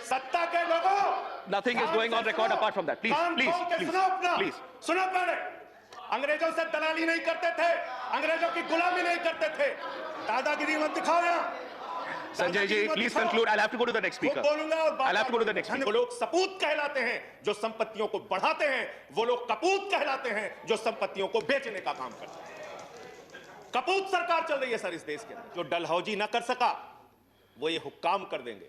सत्ता के लोगों, Nothing is going on record apart from that. Please. सुनो पहले। अंग्रेजों से दलाली नहीं करते थे, अंग्रेजों की गुलामी नहीं करते थे। दादागिरी मत दिखाओ यहाँ। Sanjay ji, please conclude. I'll have to go to the next speaker. बोलूंगा और I'll have to go to the next speaker. वो लोग सपूत कहलाते हैं जो संपत्तियों को बढ़ाते हैं, वो लोग कपूत कहलाते हैं जो संपत्तियों को बेचने का काम करते हैं। कपूत सरकार चल रही है सर इस देश के अंदर। जो डलहौजी ना कर सका वो ये हुक्काम कर देंगे,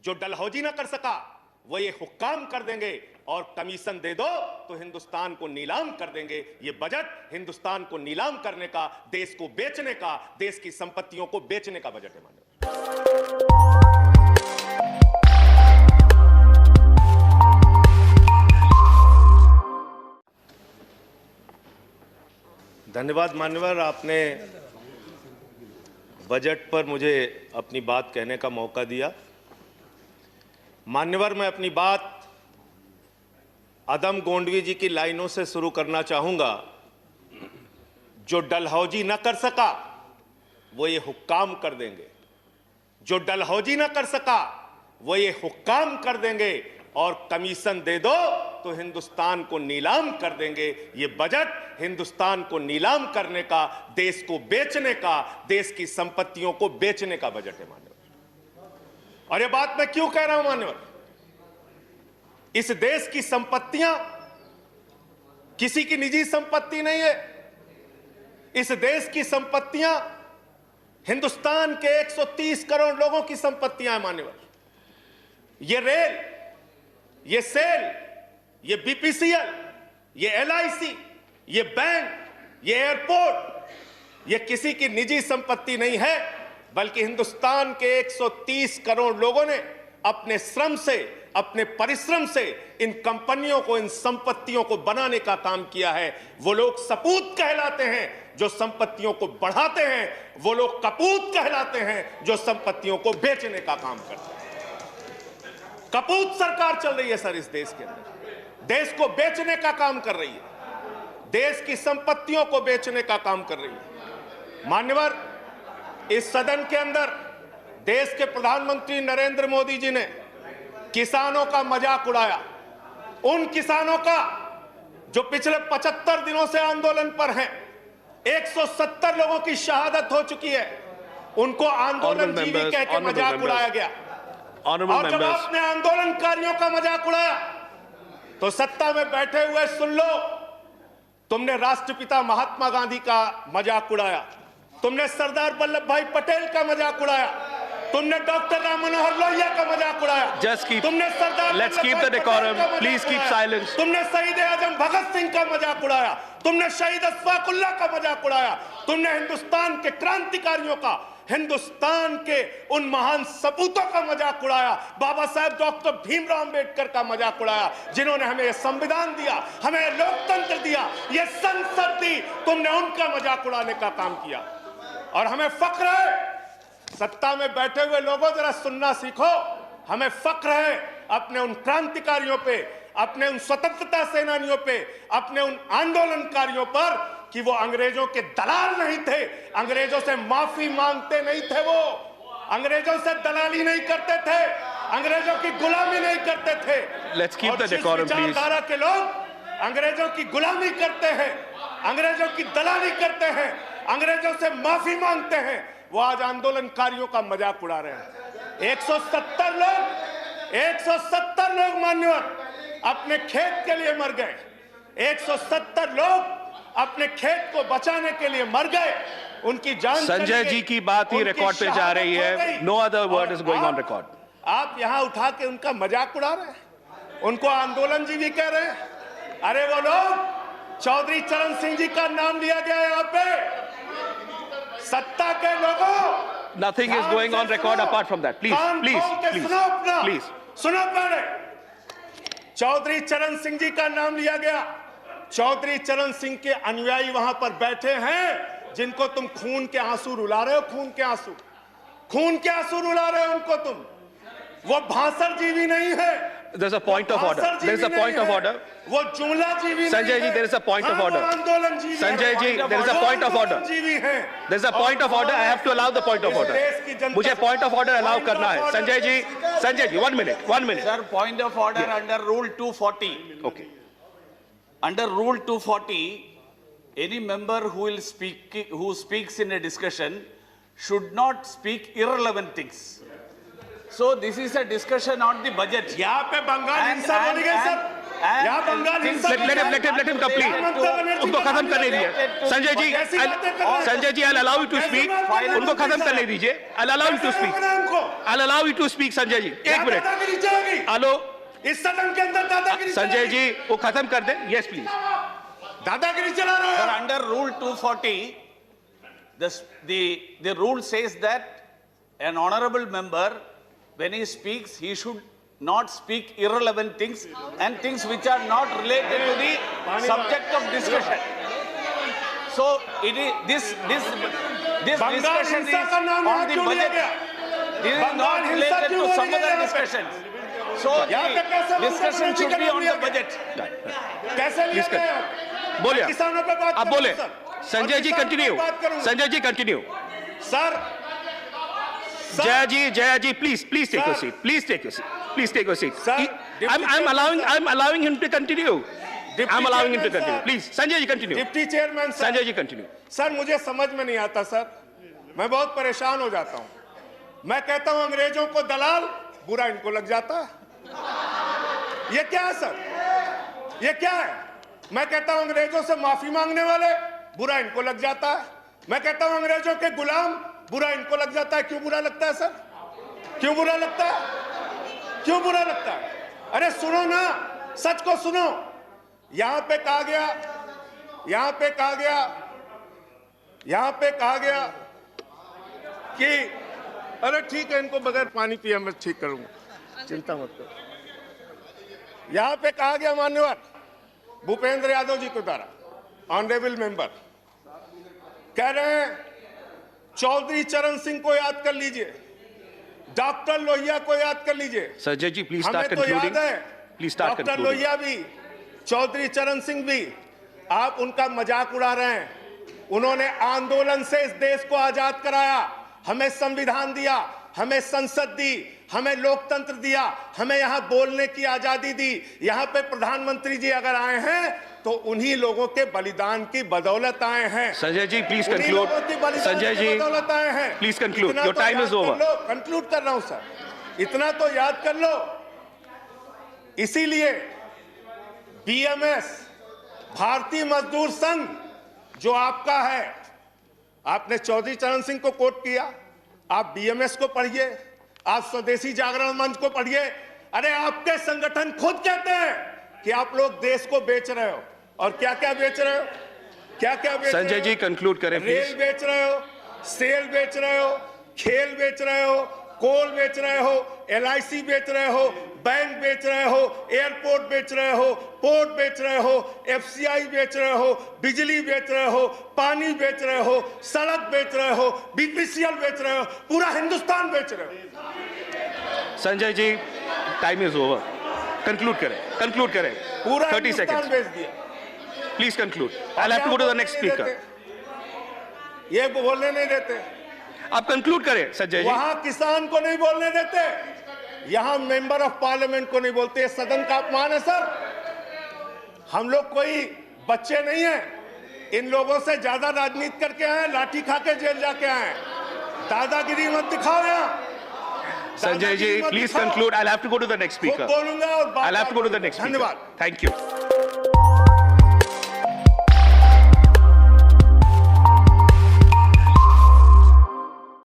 जो डलहौजी ना कर सका वो ये हुक्काम कर देंगे, और कमीशन दे दो तो हिंदुस्तान को नीलाम कर देंगे। ये बजट हिंदुस्तान को नीलाम करने का, देश को बेचने का, देश की संपत्तियों को बेचने का बजट है माननीय। धन्यवाद मान्यवर, आपने बजट पर मुझे अपनी बात कहने का मौका दिया। मान्यवर, मैं अपनी बात अदम गोंडवी जी की लाइनों से शुरू करना चाहूंगा। जो डलहौजी न कर सका वो ये हुक्काम कर देंगे, जो डलहौजी न कर सका वो ये हुक्काम कर देंगे, और कमीशन दे दो तो हिंदुस्तान को नीलाम कर देंगे। ये बजट हिंदुस्तान को नीलाम करने का, देश को बेचने का, देश की संपत्तियों को बेचने का बजट है मान्यवर। और ये बात मैं क्यों कह रहा हूं मान्यवर? इस देश की संपत्तियां किसी की निजी संपत्ति नहीं है। इस देश की संपत्तियां हिंदुस्तान के 130 करोड़ लोगों की संपत्तियां हैं मान्यवर। ये रेल, ये सेल, ये बीपीसीएल, ये एलआईसी, ये बैंक, ये एयरपोर्ट, ये किसी की निजी संपत्ति नहीं है, बल्कि हिंदुस्तान के 130 करोड़ लोगों ने अपने श्रम से, अपने परिश्रम से इन कंपनियों को, इन संपत्तियों को बनाने का काम किया है। वो लोग सपूत कहलाते हैं जो संपत्तियों को बढ़ाते हैं, वो लोग कपूत कहलाते हैं जो संपत्तियों को बेचने का काम करते हैं। कपूत सरकार चल रही है सर इस देश के अंदर, देश को बेचने का काम कर रही है, देश की संपत्तियों को बेचने का काम कर रही है। मान्यवर, इस सदन के अंदर देश के प्रधानमंत्री नरेंद्र मोदी जी ने किसानों का मजाक उड़ाया, उन किसानों का जो पिछले 75 दिनों से आंदोलन पर हैं। 170 लोगों की शहादत हो चुकी है, उनको आंदोलन जीवी कह के मजाक उड़ाया गया। और जब आपने आंदोलनकारियों का मजाक उड़ाया तो सत्ता में बैठे हुए सुन लो, तुमने राष्ट्रपिता महात्मा गांधी का मजाक उड़ाया, तुमने सरदार वल्लभ भाई पटेल का मजाक उड़ाया, तुमने डॉक्टर राम मनोहर लोहिया का मजाक उड़ाया, तुमने सरदार Let's keep the decorum. Please keep silence. तुमने शहीद आजम भगत सिंह का मजाक उड़ाया, तुमने शहीद अशफाक उल्लाह का मजाक उड़ाया, तुमने हिंदुस्तान के क्रांतिकारियों का, हिंदुस्तान के उन महान सपूतों का मजाक उड़ाया, बाबा साहब डॉक्टर भीमराव अंबेडकर का मजाक उड़ाया, जिन्होंने हमें संविधान दिया, हमें लोकतंत्र दिया, ये संसद दी। तुमने उनका मजाक उड़ाने का काम किया। और हमें फख्र है, सत्ता में बैठे हुए लोगों जरा सुनना सीखो, हमें फख्र है अपने उन क्रांतिकारियों पे, अपने उन स्वतंत्रता सेनानियों पे, अपने उन आंदोलनकारियों पर कि वो अंग्रेजों के दलाल नहीं थे, अंग्रेजों से माफी मांगते नहीं थे, वो अंग्रेजों से दलाली नहीं करते थे, अंग्रेजों की गुलामी नहीं करते थे। Let's keep the decorum, please. विचारधारा के लोग अंग्रेजों की गुलामी करते हैं, अंग्रेजों की दलाली करते हैं, अंग्रेजों से माफी मांगते हैं, वो आज आंदोलनकारियों का मजाक उड़ा रहे हैं। 170 लोग मान्यवर अपने खेत के लिए मर गए, 170 लोग अपने खेत को बचाने के लिए मर गए, उनकी जान। संजय जी की बात ही रिकॉर्ड पे जा रही है, no other word is going on record. आप यहां उठा के उनका मजाक उड़ा रहे हैं, उनको आंदोलन जीवी कह रहे हैं। अरे वो लोग, चौधरी चरण सिंह जी का नाम लिया गया यहाँ पे, सत्ता के लोगों। Nothing is going on record apart from that. Please. सुनो पहले, चौधरी चरण सिंह जी का नाम लिया गया। चौधरी चरण सिंह के अनुयायी वहां पर बैठे हैं, जिनको तुम खून के आंसू रुला रहे हो, खून के आंसू रुला रहे हो उनको तुम। वो भाषण जीवी नहीं है, There's a point of order. भाषण There's a जीवी point नहीं of है, order. वो जुमला जीवी Sanjay नहीं ji, है। there is a point of हाँ, वो order. आंदोलन जीवी Sanjay है। ji, there is a point of order. आंदोलन जीवी है। There's a point of order. I have to allow the point of इस order. देश की जनता- मुझे point of order allow Point करना of है. order. Sanjay ji, 1 minute. Sir, point of order under Rule 240. Okay. Under Rule 240, any member who speaks in a discussion should not speak irrelevant things. So this is a discussion on the budget. यहाँ पे बंगाल हिंसा बोली गई sir. यहाँ बंगाल हिंसा Let him complete. उनको खत्म करने दीजिए. Sanjay ji, I'll allow you to speak. उनको खत्म करने दीजिए. I'll allow you to speak. I'll allow you to speak, Sanjay ji. 1 minute. दादागिरी चलेगी Hello, इस सदन के अंदर दादागिरी Sanjay चलेगी। ji, वो खत्म कर दे. Yes, please. दादागिरी चला रहे Sir, हो under Rule 240, the rule says that an honorable member, when he speaks, he should not speak irrelevant things and things which are not related to the subject of discussion. So it is this Bengal discussion is हिंसा का नाम यहाँ on the क्यों लिया budget. गया? This is Bengal not हिंसा related क्यों to बोली some गई other यहाँ पे? discussions. So यहाँ पे कैसे the discussion should be on the budget. कैसे लिया Please गया? बोलिए. मैं किसानों पे बात आप करूंगा, बोले. सर। Sanjay और ji, किसानों पे continue. बात करूंगा। Sanjay ji, continue. Sir Jaya ji, please take your Sir. seat. Please take your seat. Please take your seat. Sir, I'm allowing him to continue. Deputy I'm allowing him to Chairman, continue. sir. Please, Sanjay ji, continue. Deputy chairman sir Sanjay ji, continue. Sir मुझे समझ में नहीं आता sir मैं बहुत परेशान हो जाता हूं मैं कहता हूं अंग्रेजों को दलाल बुरा इनको लग जाता है ये क्या है सर ये क्या है मैं कहता हूं अंग्रेजों से माफी मांगने वाले बुरा इनको लग जाता है मैं कहता हूं अंग्रेजों के गुलाम बुरा इनको लग जाता है क्यों बुरा लगता है सर क्यों बुरा लगता है क्यों बुरा लगता है अरे सुनो ना सच को सुनो यहां पे कहा गया कि अरे ठीक है इनको बगैर पानी पिया मैं ठीक करूंगा चिंता मत करो यहां पे कहा गया मान्यवर भूपेंद्र यादव जी के द्वारा ऑनरेबल मेंबर कह रहे हैं चौधरी चरण सिंह को याद कर लीजिए डॉक्टर लोहिया को याद कर लीजिए Sanjay ji, please start हमें तो concluding. याद है Please start doctor concluding. Lohia भी चौधरी चरण सिंह भी आप उनका मजाक उड़ा रहे हैं उन्होंने आंदोलन से इस देश को आजाद कराया हमें संविधान दिया हमें संसद दी हमें लोकतंत्र दिया हमें यहां बोलने की आजादी दी यहां पे प्रधानमंत्री जी अगर आए हैं तो उन्हीं लोगों के बलिदान की बदौलत आए हैं Sanjay ji, please उन्हीं conclude. लोगों की बलिदान Sanjay की ji, बदौलत आए हैं please conclude. इतना Your तो time याद is over. कर लो कंक्लूड कर रहा हूं सर इतना तो याद कर लो इसीलिए बीएमएस भारतीय मजदूर संघ जो आपका है आपने चौधरी चरण सिंह को कोट किया आप बीएमएस को पढ़िए आप स्वदेशी जागरण मंच को पढ़िए अरे आपके संगठन खुद कहते हैं कि आप लोग देश को बेच रहे हो और क्या क्या बेच रहे हो क्या क्या बेच रहे हो Sanjay ji, conclude करें रेल please. बेच रहे हो सेल बेच रहे हो खेल बेच रहे हो कोल बेच रहे हो एलआईसी बेच रहे हो बैंक बेच रहे हो एयरपोर्ट बेच रहे हो पोर्ट बेच रहे हो एफसीआई बेच रहे हो बिजली बेच रहे हो पानी बेच रहे हो सड़क बेच रहे हो बीपीसीएल बेच रहे हो पूरा हिंदुस्तान बेच रहे हो Sanjay ji, time is over. Conclude करें. पूरा 30 हिंदुस्तान seconds. बेच दिया Please conclude. I'll have to go to the next speaker. ये बोलने नहीं देते आप conclude करें, Sanjay ji. वहां किसान को नहीं बोलने देते यहां मेंबर ऑफ पार्लियामेंट को नहीं बोलते ये सदन का अपमान है सर हम लोग कोई बच्चे नहीं हैं इन लोगों से ज्यादा राजनीति करके आए लाठी खा के जेल जाके आए दादागिरी मत दिखाओ यहाँ Sanjay ji, please conclude. I'll have to go to the next speaker. बोलूंगा और I'll have to go to the next speaker. धन्यवाद Thank you.